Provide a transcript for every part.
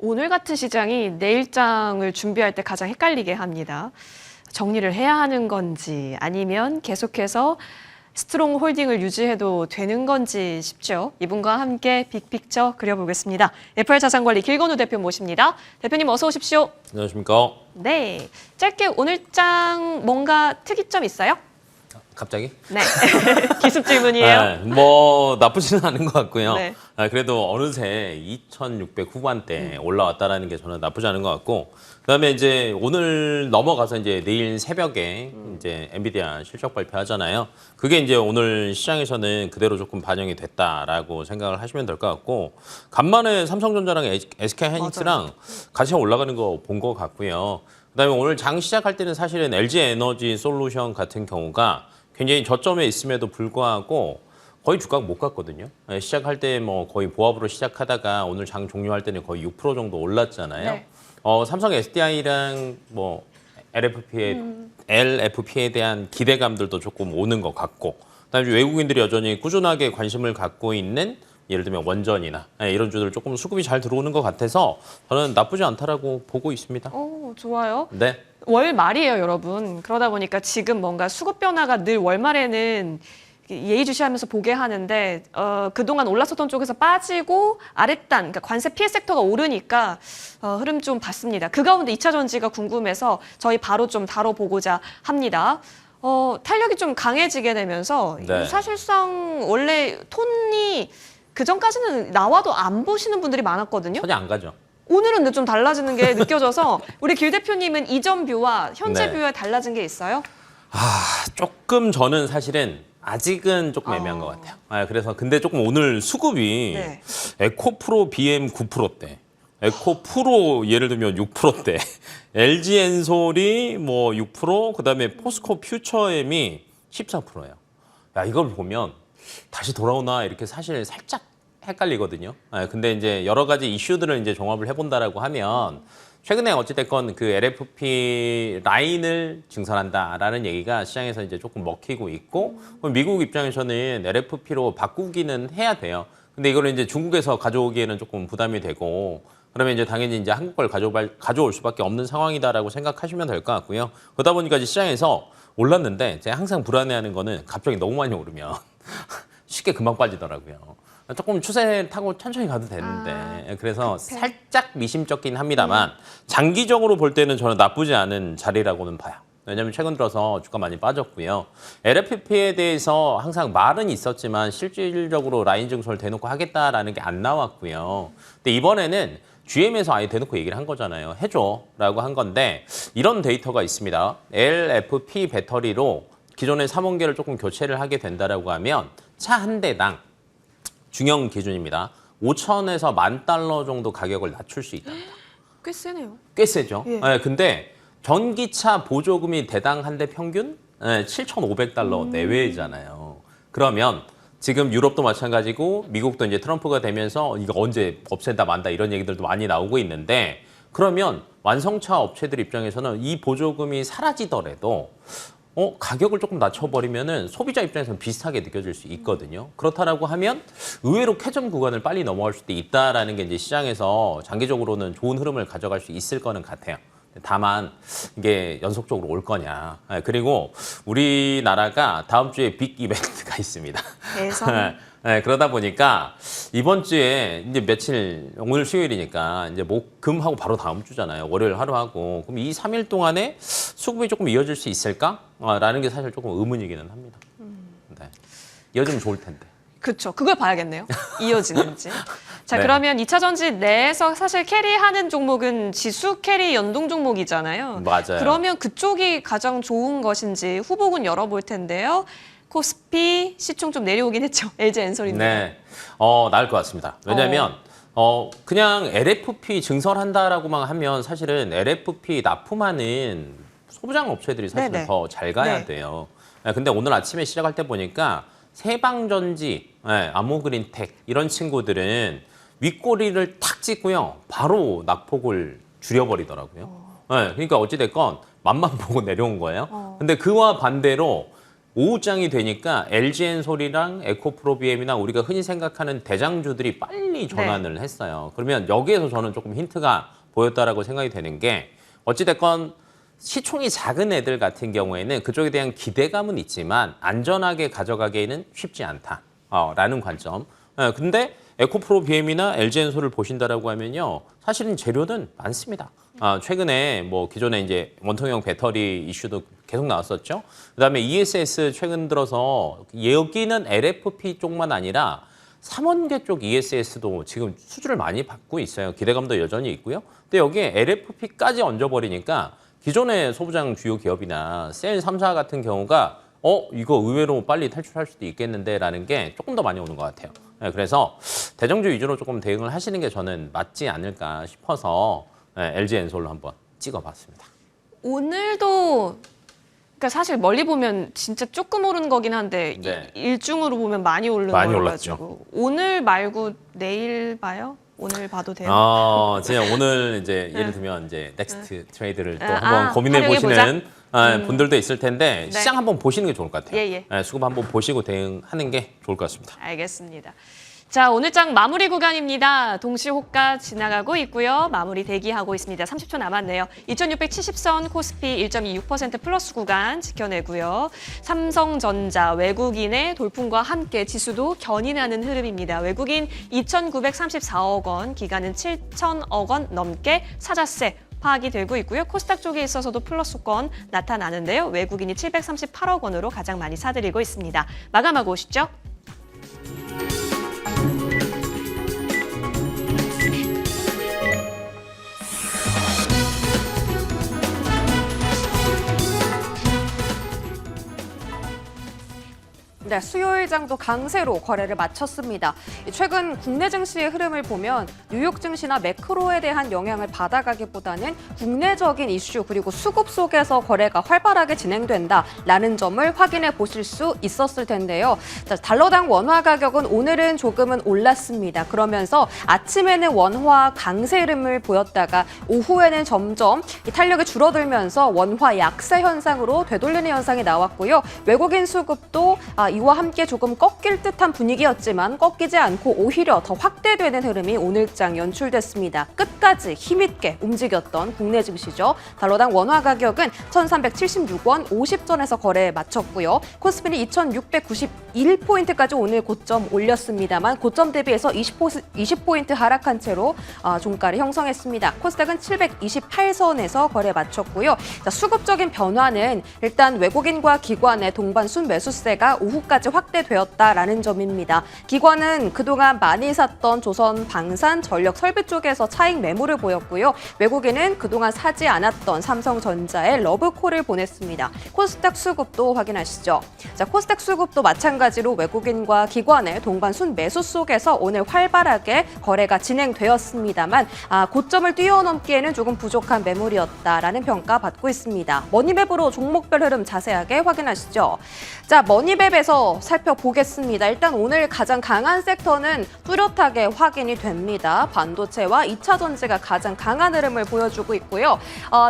오늘 같은 시장이 내일장을 준비할 때 가장 헷갈리게 합니다. 정리를 해야 하는 건지 아니면 계속해서 스트롱 홀딩을 유지해도 되는 건지 싶죠. 이분과 함께 빅픽처 그려보겠습니다. FR자산관리 길건우 대표 모십니다. 대표님 어서 오십시오. 안녕하십니까. 네, 짧게 오늘장 뭔가 특이점 있어요? 갑자기? 네, 기습 질문이에요. 네, 뭐 나쁘지는 않은 것 같고요. 네. 그래도 어느새 2,600 후반대 올라왔다라는 게 저는 나쁘지 않은 것 같고, 그다음에 이제 오늘 넘어가서 이제 내일 새벽에 이제 엔비디아 실적 발표하잖아요. 그게 이제 오늘 시장에서는 그대로 조금 반영이 됐다라고 생각을 하시면 될 것 같고, 간만에 삼성전자랑 SK하이닉스랑 같이 올라가는 거 본 것 같고요. 그다음에 오늘 장 시작할 때는 사실은 LG 에너지 솔루션 같은 경우가 굉장히 저점에 있음에도 불구하고 거의 주가가 못 갔거든요. 시작할 때 뭐 거의 보합으로 시작하다가 오늘 장 종료할 때는 거의 6% 정도 올랐잖아요. 네. 삼성 SDI랑 뭐 LFP에 대한 기대감들도 조금 오는 것 같고, 그다음에 외국인들이 여전히 꾸준하게 관심을 갖고 있는 예를 들면 원전이나 이런 주들 조금 수급이 잘 들어오는 것 같아서 저는 나쁘지 않다라고 보고 있습니다. 오, 좋아요. 네. 월 말이에요, 여러분. 그러다 보니까 지금 뭔가 수급 변화가 늘 월말에는 예의주시하면서 보게 하는데 그동안 올랐었던 쪽에서 빠지고 아랫단, 그러니까 관세 피해 섹터가 오르니까 흐름 좀 봤습니다. 그 가운데 2차 전지가 궁금해서 저희 바로 좀 다뤄보고자 합니다. 탄력이 좀 강해지게 되면서 네. 사실상 원래 톤이 그전까지는 나와도 안 보시는 분들이 많았거든요. 전혀 안 가죠. 오늘은 근데 좀 달라지는 게 느껴져서 우리 길 대표님은 이전 뷰와 현재 네. 뷰에 달라진 게 있어요? 조금 저는 사실은 아직은 조금 애매한 것 같아요. 그래서 근데 조금 오늘 수급이 네. 에코프로 BM 9%대, 에코프로 예를 들면 6%대, LG 엔솔이 뭐 6%, 그다음에 포스코 퓨처엠이 14%예요. 야, 이걸 보면 다시 돌아오나 이렇게 사실 살짝 헷갈리거든요. 근데 이제 여러 가지 이슈들을 이제 종합을 해본다라고 하면 최근에 어찌됐건 그 LFP 라인을 증설한다라는 얘기가 시장에서 이제 조금 먹히고 있고, 미국 입장에서는 LFP로 바꾸기는 해야 돼요. 근데 이거를 이제 중국에서 가져오기에는 조금 부담이 되고, 그러면 이제 당연히 이제 한국 걸 가져올 수밖에 없는 상황이다라고 생각하시면 될 것 같고요. 그러다 보니까 이제 시장에서 올랐는데 제가 항상 불안해하는 거는 갑자기 너무 많이 오르면 쉽게 금방 빠지더라고요. 조금 추세 타고 천천히 가도 되는데 그래서 살짝 미심쩍긴 합니다만 장기적으로 볼 때는 저는 나쁘지 않은 자리라고는 봐요. 왜냐하면 최근 들어서 주가 많이 빠졌고요. LFP에 대해서 항상 말은 있었지만 실질적으로 라인 증설 대놓고 하겠다라는 게 안 나왔고요. 근데 이번에는 GM에서 아예 대놓고 얘기를 한 거잖아요. 해줘라고 한 건데 이런 데이터가 있습니다. LFP 배터리로 기존의 3원계를 조금 교체를 하게 된다라고 하면 차 한 대당 중형 기준입니다. 5천에서 $10,000 정도 가격을 낮출 수 있다. 꽤 세네요. 꽤 세죠. 예. 근데 전기차 보조금이 대당 한 대 평균 $7,500 내외잖아요. 그러면 지금 유럽도 마찬가지고 미국도 이제 트럼프가 되면서 이거 언제 없앤다 만다 이런 얘기들도 많이 나오고 있는데, 그러면 완성차 업체들 입장에서는 이 보조금이 사라지더라도 가격을 조금 낮춰버리면은 소비자 입장에서는 비슷하게 느껴질 수 있거든요. 그렇다라고 하면 의외로 캐점 구간을 빨리 넘어갈 수도 있다라는 게 이제 시장에서 장기적으로는 좋은 흐름을 가져갈 수 있을 거는 같아요. 다만 이게 연속적으로 올 거냐. 그리고 우리나라가 다음 주에 빅 이벤트가 있습니다. 대선. 그러다 보니까 이번 주에 이제 며칠, 오늘 수요일이니까 이제 금하고 바로 다음 주잖아요. 월요일 하루 하고. 그럼 이 3일 동안에 수급이 조금 이어질 수 있을까? 라는 게 사실 조금 의문이기는 합니다. 네. 이어지면 좋을 텐데. 그렇죠. 그걸 봐야겠네요. 이어지는지. 자, 네. 그러면 2차 전지 내에서 사실 캐리하는 종목은 지수 캐리 연동 종목이잖아요. 맞아요. 그러면 그쪽이 가장 좋은 것인지 후보군 열어볼 텐데요. 코스피 시총 좀 내려오긴 했죠. LG 엔솔인데. 네, 나을 것 같습니다. 왜냐하면 그냥 LFP 증설한다라고만 하면 사실은 LFP 납품하는 소부장 업체들이 사실은 더 잘 가야 네. 돼요. 근데 오늘 아침에 시작할 때 보니까 세방전지, 아모그린텍 이런 친구들은 윗꼬리를 탁 찍고요. 바로 낙폭을 줄여버리더라고요. 그러니까 어찌됐건 맛만 보고 내려온 거예요. 근데 그와 반대로 오후장이 되니까 LG엔솔이랑 에코프로비엠이나 우리가 흔히 생각하는 대장주들이 빨리 전환을 했어요. 그러면 여기에서 저는 조금 힌트가 보였다라고 생각이 되는 게 어찌됐건 시총이 작은 애들 같은 경우에는 그쪽에 대한 기대감은 있지만 안전하게 가져가기에는 쉽지 않다라는 관점. 근데 에코프로비엠이나 LG엔솔을 보신다라고 하면요. 사실은 재료는 많습니다. 최근에 뭐 기존에 이제 원통형 배터리 이슈도 계속 나왔었죠. 그다음에 ESS 최근 들어서 여기는 LFP 쪽만 아니라 삼원계 쪽 ESS도 지금 수주를 많이 받고 있어요. 기대감도 여전히 있고요. 근데 여기에 LFP까지 얹어버리니까 기존의 소부장 주요 기업이나 셀 3사 같은 경우가 이거 의외로 빨리 탈출할 수도 있겠는데라는 게 조금 더 많이 오는 것 같아요. 그래서 대정주 위주로 조금 대응을 하시는 게 저는 맞지 않을까 싶어서 LG엔솔로 한번 찍어봤습니다. 오늘도 그러니까 사실 멀리 보면 진짜 조금 오른 거긴 한데 네. 일중으로 보면 많이 오른 많이 거라가지고 오늘 말고 내일 봐요? 오늘 봐도 돼요? 제가 오늘 이제 예를 들면 이제 넥스트 트레이드를 또 아, 한번 고민해 활용해보자. 보시는 분들도 있을 텐데 네. 시장 한번 보시는 게 좋을 것 같아요. 예. 수급 한번 보시고 대응하는 게 좋을 것 같습니다. 알겠습니다. 자, 오늘 장 마무리 구간입니다. 동시 호가 지나가고 있고요. 마무리 대기하고 있습니다. 30초 남았네요. 2670선 코스피 1.26% 플러스 구간 지켜내고요. 삼성전자 외국인의 돌풍과 함께 지수도 견인하는 흐름입니다. 외국인 2,934억 원, 기간은 7,000억 원 넘게 사자세 파악이 되고 있고요. 코스닥 쪽에 있어서도 플러스권 나타나는데요. 외국인이 738억 원으로 가장 많이 사들이고 있습니다. 마감하고 오시죠. 네, 수요일장도 강세로 거래를 마쳤습니다. 최근 국내 증시의 흐름을 보면 뉴욕 증시나 매크로에 대한 영향을 받아가기보다는 국내적인 이슈 그리고 수급 속에서 거래가 활발하게 진행된다라는 점을 확인해 보실 수 있었을 텐데요. 자, 달러당 원화 가격은 오늘은 조금은 올랐습니다. 그러면서 아침에는 원화 강세 흐름을 보였다가 오후에는 점점 이 탄력이 줄어들면서 원화 약세 현상으로 되돌리는 현상이 나왔고요. 외국인 수급도 이와 함께 조금 꺾일 듯한 분위기였지만 꺾이지 않고 오히려 더 확대되는 흐름이 오늘장 연출됐습니다. 끝까지 힘있게 움직였던 국내 증시죠. 달러당 원화 가격은 1,376원 50전에서 거래에 마쳤고요. 코스피는 2,691포인트까지 오늘 고점 올렸습니다만 고점 대비해서 20포인트 하락한 채로 종가를 형성했습니다. 코스닥은 728선에서 거래에 마쳤고요. 자, 수급적인 변화는 일단 외국인과 기관의 동반 순매수세가 오후까지 확대되었다라는 점입니다. 기관은 그동안 많이 샀던 조선 방산, 전력 설비 쪽에서 차익 매물을 보였고요. 외국인은 그동안 사지 않았던 삼성전자에 러브콜을 보냈습니다. 코스닥 수급도 확인하시죠. 자, 코스닥 수급도 마찬가지로 외국인과 기관의 동반 순매수 속에서 오늘 활발하게 거래가 진행되었습니다만 고점을 뛰어넘기에는 조금 부족한 매물이었다라는 평가 받고 있습니다. 머니맵으로 종목별 흐름 자세하게 확인하시죠. 자, 머니맵에서 살펴보겠습니다. 일단 오늘 가장 강한 섹터는 뚜렷하게 확인이 됩니다. 반도체와 2차 전지가 가장 강한 흐름을 보여주고 있고요.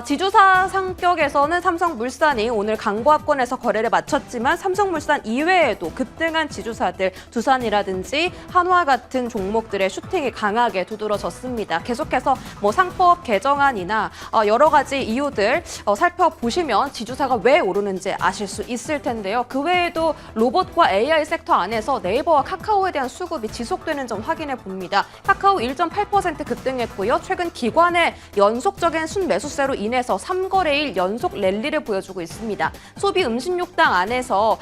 지주사 성격에서는 삼성물산이 오늘 강보합권에서 거래를 마쳤지만 삼성물산 이외에도 급등한 지주사들 두산이라든지 한화 같은 종목들의 슈팅이 강하게 두드러졌습니다. 계속해서 상법 개정안이나 여러 가지 이유들 살펴보시면 지주사가 왜 오르는지 아실 수 있을 텐데요. 그 외에도 로봇과 AI 섹터 안에서 네이버와 카카오에 대한 수급이 지속되는 점 확인해 봅니다. 카카오 1.8% 급등했고요. 최근 기관의 연속적인 순매수세로 인해서 3거래일 연속 랠리를 보여주고 있습니다. 소비 음식료당 안에서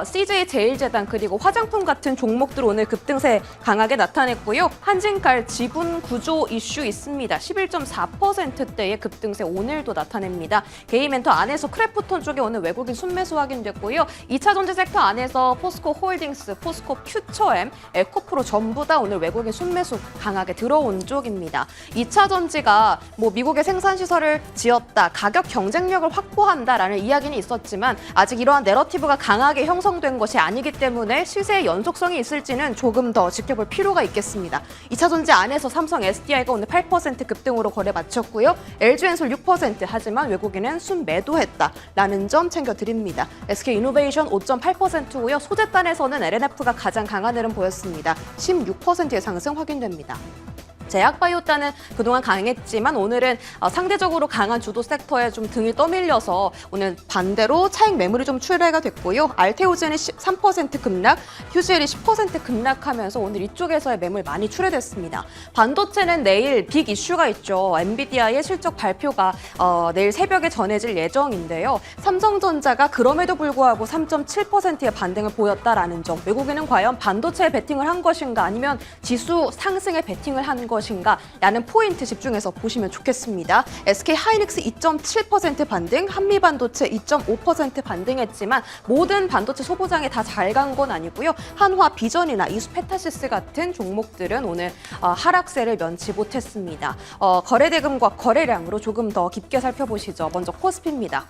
CJ 제일제당 그리고 화장품 같은 종목들 오늘 급등세 강하게 나타냈고요. 한진칼 지분 구조 이슈 있습니다. 11.4%대의 급등세 오늘도 나타냅니다. 게이멘터 안에서 크래프톤 쪽에 오늘 외국인 순매수 확인됐고요. 2차 전지 섹터 안에서 포스코 홀딩스, 포스코 퓨처엠, 에코프로 전부 다 오늘 외국인 순매수 강하게 들어온 쪽입니다. 2차 전지가 뭐 미국의 생산 시설을 지었다, 가격 경쟁력을 확보한다라는 이야기는 있었지만 아직 이러한 내러티브가 강하게 형성된 것이 아니기 때문에 시세의 연속성이 있을지는 조금 더 지켜볼 필요가 있겠습니다. 2차 전지 안에서 삼성 SDI가 오늘 8% 급등으로 거래 마쳤고요. LG엔솔 6% 하지만 외국인은 순매도했다라는 점 챙겨드립니다. SK이노베이션 5.8%고요. 소재단에서는 LNF가 가장 강한 흐름 보였습니다. 16%의 상승 확인됩니다. 제약바이오단은 그동안 강했지만 오늘은 상대적으로 강한 주도 섹터에 좀 등이 떠밀려서 오늘 반대로 차익 매물이 좀 출회가 됐고요. 알테오젠이 3% 급락, 휴지엘이 10% 급락하면서 오늘 이쪽에서의 매물 많이 출회됐습니다. 반도체는 내일 빅 이슈가 있죠. 엔비디아의 실적 발표가 내일 새벽에 전해질 예정인데요. 삼성전자가 그럼에도 불구하고 3.7%의 반등을 보였다라는 점. 외국인은 과연 반도체에 베팅을 한 것인가 아니면 지수 상승에 베팅을 한 것인가 라는 포인트 집중해서 보시면 좋겠습니다. SK하이닉스 2.7% 반등, 한미반도체 2.5% 반등했지만 모든 반도체 소보장에 다 잘 간 건 아니고요. 한화 비전이나 이수페타시스 같은 종목들은 오늘 하락세를 면치 못했습니다. 거래 대금과 거래량으로 조금 더 깊게 살펴보시죠. 먼저 코스피입니다.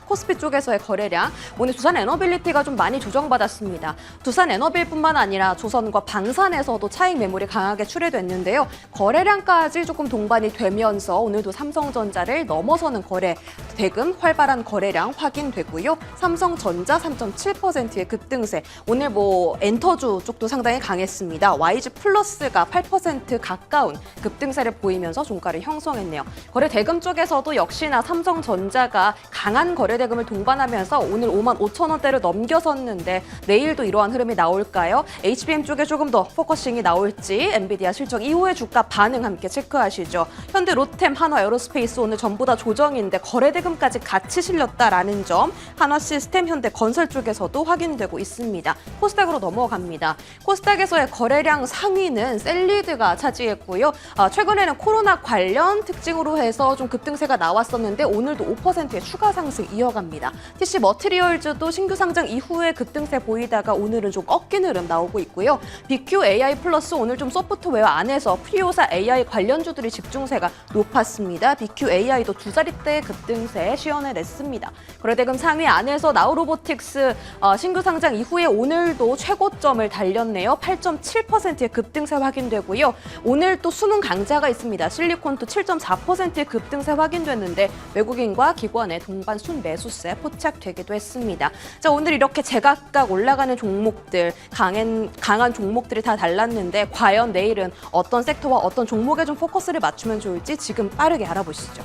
코스피 쪽에서의 거래량, 오늘 두산 에너빌리티가 좀 많이 조정받았습니다. 두산 에너빌뿐만 아니라 조선과 방산에서도 차익 매물이 강하게 출회됐는데요. 거래량까지 조금 동반이 되면서 오늘도 삼성전자를 넘어서는 거래 대금, 활발한 거래량 확인되고요. 삼성전자 3.7%의 급등세. 오늘 뭐 엔터주 쪽도 상당히 강했습니다. YG 플러스가 8% 가까운 급등세를 보이면서 종가를 형성했네요. 거래 대금 쪽에서도 역시나 삼성전자가 강한 거래 대금을 동반하면서 오늘 55,000원대를 넘겨섰는데 내일도 이러한 흐름이 나올까요? HBM 쪽에 조금 더 포커싱이 나올지 엔비디아 실적 이후의 주가 반응 함께 체크하시죠. 현대 로템, 한화 에어로스페이스 오늘 전부 다 조정인데 거래 대금까지 같이 실렸다라는 점, 한화 시스템, 현대 건설 쪽에서도 확인되고 있습니다. 코스닥으로 넘어갑니다. 코스닥에서의 거래량 상위는 셀리드가 차지했고요. 최근에는 코로나 관련 특징으로 해서 좀 급등세가 나왔었는데 오늘도 5%의 추가 상승 이어갑니다. TC 머티리얼즈도 신규 상장 이후에 급등세 보이다가 오늘은 좀 꺾인 흐름 나오고 있고요. BQ AI 플러스 오늘 좀 소프트웨어 안에서 프리오사 AI 관련주들이 집중세가 높았습니다. BQ AI도 두 자릿대의 급등세 시연해냈습니다. 거래대금 상위 안에서 나우로보틱스 신규 상장 이후에 오늘도 최고점을 달렸네요. 8.7%의 급등세 확인되고요. 오늘 또 숨은 강자가 있습니다. 실리콘도 7.4%의 급등세 확인됐는데 외국인과 기관의 동반 순매수세 포착되기도 했습니다. 자, 오늘 이렇게 제각각 올라가는 종목들, 강한 종목들이 다 달랐는데 과연 내일은 어떤 섹터와 어떤 종목에 좀 포커스를 맞추면 좋을지 지금 빠르게 알아보시죠.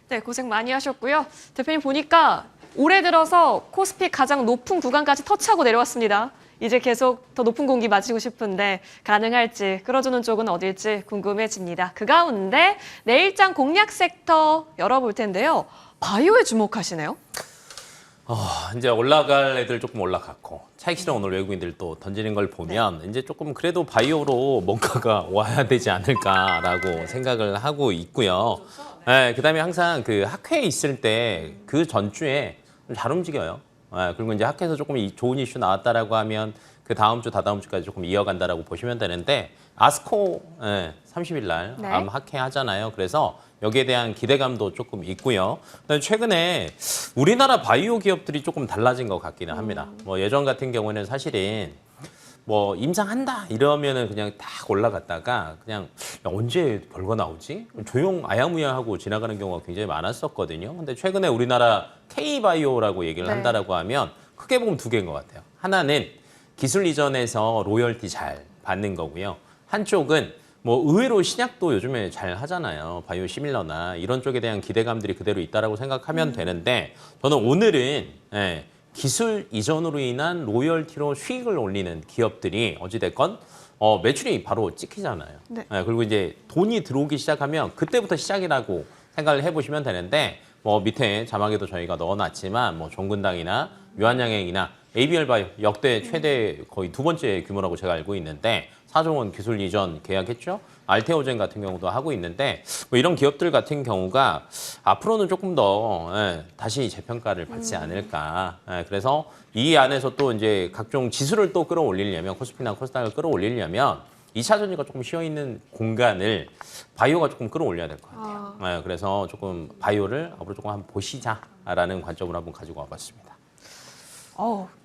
네, 고생 많이 하셨고요. 대표님 보니까 올해 들어서 코스피 가장 높은 구간까지 터치하고 내려왔습니다. 이제 계속 더 높은 공기 마시고 싶은데 가능할지, 끌어주는 쪽은 어딜지 궁금해집니다. 그 가운데 내일장 공략 섹터 열어볼 텐데요. 바이오에 주목하시네요. 이제 올라갈 애들 조금 올라갔고 차익 실현 오늘 외국인들 또 던지는 걸 보면 이제 조금 그래도 바이오로 뭔가가 와야 되지 않을까라고 생각을 하고 있고요. 네, 그다음에 항상 그 학회에 있을 때 그 전주에 잘 움직여요. 그리고 이제 학회에서 조금 좋은 이슈 나왔다라고 하면 그 다음 주, 다다음 주까지 조금 이어간다라고 보시면 되는데 아스코 30일 날 학회 하잖아요. 그래서 여기에 대한 기대감도 조금 있고요. 그다음에 최근에 우리나라 바이오 기업들이 조금 달라진 것 같기는 합니다. 뭐 예전 같은 경우에는 사실은 뭐 임상한다 이러면은 그냥 딱 올라갔다가 그냥 언제 별거 나오지? 아야무야하고 지나가는 경우가 굉장히 많았었거든요. 근데 최근에 우리나라 K바이오라고 얘기를 한다라고 하면 크게 보면 두 개인 것 같아요. 하나는 기술 이전에서 로열티 잘 받는 거고요. 한쪽은 뭐 의외로 신약도 요즘에 잘 하잖아요. 바이오 시밀러나 이런 쪽에 대한 기대감들이 그대로 있다라고 생각하면 되는데 저는 오늘은 기술 이전으로 인한 로열티로 수익을 올리는 기업들이 어찌됐건 매출이 바로 찍히잖아요. 네. 그리고 이제 돈이 들어오기 시작하면 그때부터 시작이라고 생각을 해보시면 되는데 뭐 밑에 자막에도 저희가 넣어놨지만 뭐 종근당이나 유한양행이나 ABL 바이오 역대 최대 거의 두 번째 규모라고 제가 알고 있는데 4조 원 기술 이전 계약했죠. 알테오젠 같은 경우도 하고 있는데 뭐 이런 기업들 같은 경우가 앞으로는 조금 더 다시 재평가를 받지 않을까. 그래서 이 안에서 또 이제 각종 지수를 또 끌어올리려면 코스피나 코스닥을 끌어올리려면 2차 전지가 조금 쉬어 있는 공간을 바이오가 조금 끌어올려야 될 것 같아요. 그래서 조금 바이오를 앞으로 조금 한번 보시자라는 관점으로 한번 가지고 와봤습니다.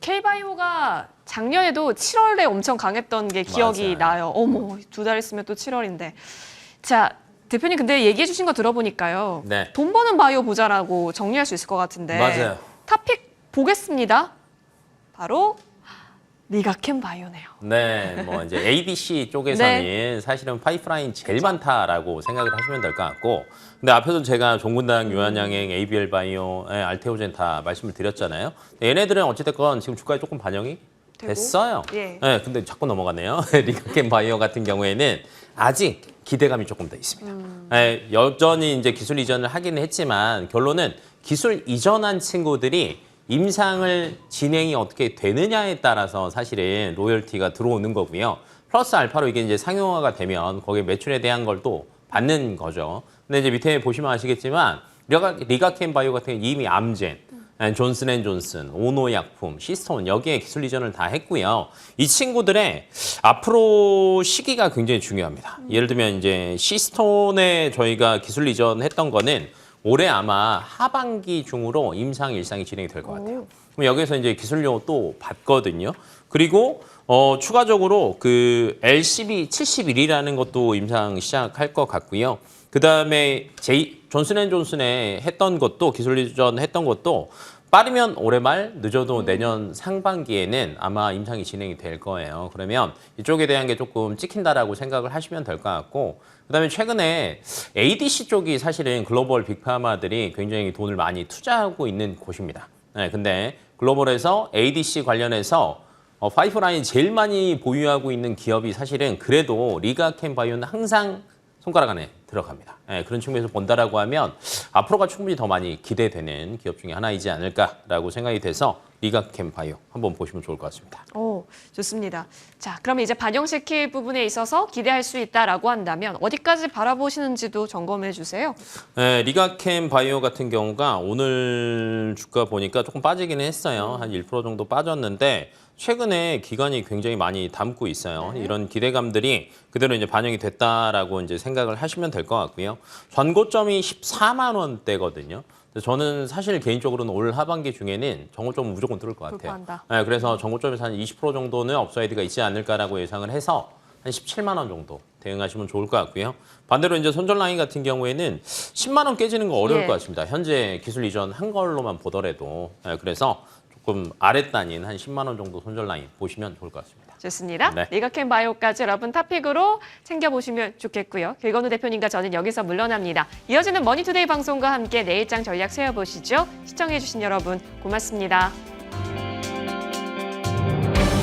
K바이오가 작년에도 7월에 엄청 강했던 게 기억이 나요. 어머, 2달 있으면 또 7월인데. 자, 대표님 근데 얘기해 주신 거 들어보니까요. 네. 돈 버는 바이오 보자라고 정리할 수 있을 것 같은데. 맞아요. 탑픽 보겠습니다. 바로 리가캠 바이오네요. 네, 뭐 이제 ABC 쪽에서는 사실은 파이프라인 제일 많다라고 생각을 하시면 될 것 같고, 근데 앞에서 제가 종군당, 유한양행, ABL 바이오, 알테오젠 다 말씀을 드렸잖아요. 얘네들은 어찌됐건 지금 주가에 조금 반영이 됐어요. 예. 네, 근데 자꾸 넘어가네요. 리가캠 바이오 같은 경우에는 아직 기대감이 조금 더 있습니다. 네, 여전히 이제 기술 이전을 하기는 했지만 결론은 기술 이전한 친구들이 임상을 진행이 어떻게 되느냐에 따라서 사실은 로열티가 들어오는 거고요. 플러스 알파로 이게 이제 상용화가 되면 거기에 매출에 대한 걸 또 받는 거죠. 근데 이제 밑에 보시면 아시겠지만 리가캠 바이오 같은 경우 이미 암젠, 존슨앤존슨, 오노약품, 시스톤 여기에 기술 이전을 다 했고요. 이 친구들의 앞으로 시기가 굉장히 중요합니다. 예를 들면 이제 시스톤에 저희가 기술 이전했던 거는 올해 아마 하반기 중으로 임상 일상이 진행이 될 것 같아요. 그럼 여기서 이제 기술료 또 받거든요. 그리고 추가적으로 그 LCB 71이라는 것도 임상 시작할 것 같고요. 그 다음에 존슨앤존슨에 했던 것도 기술 이전 했던 것도 빠르면 올해 말, 늦어도 내년 상반기에는 아마 임상이 진행이 될 거예요. 그러면 이쪽에 대한 게 조금 찍힌다라고 생각을 하시면 될 것 같고, 그다음에 최근에 ADC 쪽이 사실은 글로벌 빅파마들이 굉장히 돈을 많이 투자하고 있는 곳입니다. 네, 근데 글로벌에서 ADC 관련해서 파이프라인 제일 많이 보유하고 있는 기업이 사실은 그래도 리가캠 바이오는 항상 손가락 안에 들어갑니다. 네, 그런 측면에서 본다라고 하면 앞으로가 충분히 더 많이 기대되는 기업 중에 하나이지 않을까라고 생각이 돼서 리가캠 바이오 한번 보시면 좋을 것 같습니다. 오, 좋습니다. 자, 그러면 이제 반영시킬 부분에 있어서 기대할 수 있다라고 한다면 어디까지 바라보시는지도 점검해 주세요. 네, 리가캠 바이오 같은 경우가 오늘 주가 보니까 조금 빠지기는 했어요. 한 1% 정도 빠졌는데 최근에 기간이 굉장히 많이 담고 있어요. 이런 기대감들이 그대로 이제 반영이 됐다라고 이제 생각을 하시면 될 것 같고요. 전고점이 14만 원대거든요. 저는 사실 개인적으로는 올 하반기 중에는 전고점은 무조건 뚫을 것 같아요. 돌파한다. 네, 그래서 전고점에서 한 20% 정도는 업사이드가 있지 않을까라고 예상을 해서 한 17만 원 정도 대응하시면 좋을 것 같고요. 반대로 이제 손절 라인 같은 경우에는 10만 원 깨지는 거 어려울 것 같습니다. 현재 기술 이전 한 걸로만 보더라도. 네, 그래서 조금 아랫단인 한 10만 원 정도 손절 라인 보시면 좋을 것 같습니다. 좋습니다. 네. 리가캠 바이오까지 여러분 탑픽으로 챙겨보시면 좋겠고요. 길건우 대표님과 저는 여기서 물러납니다. 이어지는 머니투데이 방송과 함께 내일장 전략 세워보시죠. 시청해주신 여러분 고맙습니다.